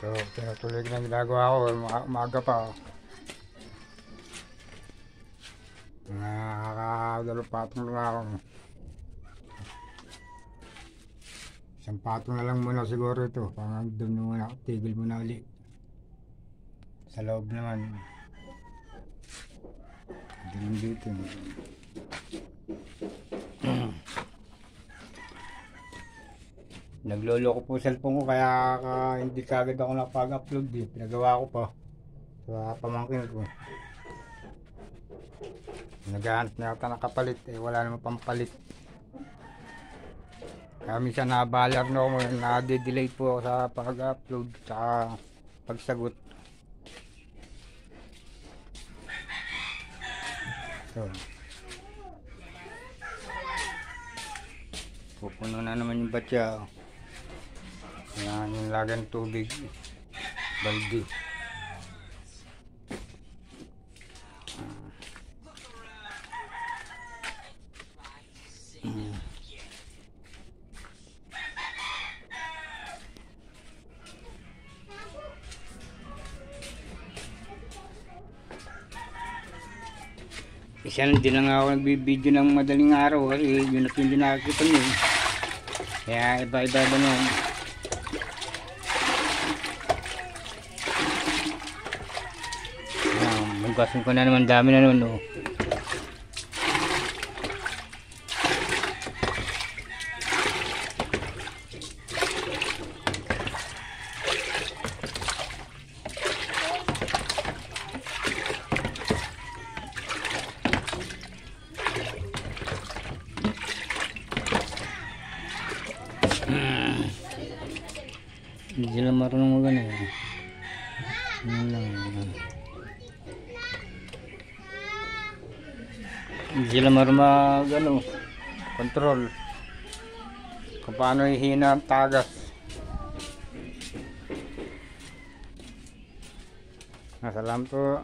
So, tinutuloy ko na ginagawa ko. Umaga pa. Nakakadalong patong na ako. Isang patong na lang muna siguro ito. Parang doon muna, tigil muna ulit. Sa loob naman. Dilim dito. Naglolo ko po cellphone ko kaya hindi kagad ako napag-upload eh. Pinagawa ko pa sa pamangkin ko. Naghahanap na ata nakapalit eh, wala naman pampalit. Kaya minsan nabalag na ako, na-delay po ako sa pag-upload sa pagsagot. So, pupuno na naman yung batya. Yan yung lagan tubig, baldi. Isa hindi lang ako nagbibideo ng madaling araw kasi yun at yung nakakita nyo. Kaya iba-iba naman. Magkasin ko na naman, dami na naman oh. Hindi sila marunong magana eh. Hindi sila marunong control kung paano ihina ang tagas. Salamat po.